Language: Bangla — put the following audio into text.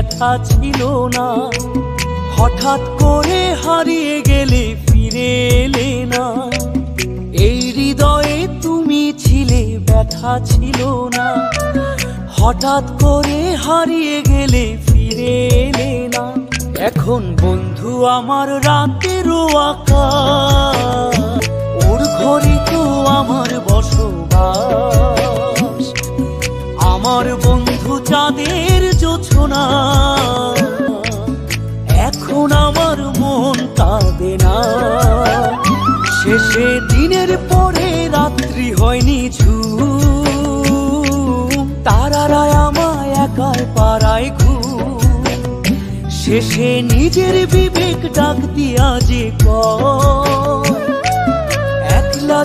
ব্যথা ছিল না। হঠাৎ করে হারিয়ে গেলে ফিরে এলে না। এই হৃদয়ে তুমি ছিলে, ব্যথা ছিল না। হঠাৎ করে হারিয়ে গেলে ফিরে এলে না। এখন বন্ধু আমার রাতেরও আকাশ, ওর ঘরে তো আমার বসবাস। আমার বন্ধু চাঁদের জোছনা, এখন আমার মন কাঁদে না। শেষে দিনের পরে রাত্রি হয়নি ঝুম, তারারা আমায় একাই পাড়ায় ঘুম। শেষে নিজের বিবেক ডাক দিয়া যে কয় একলা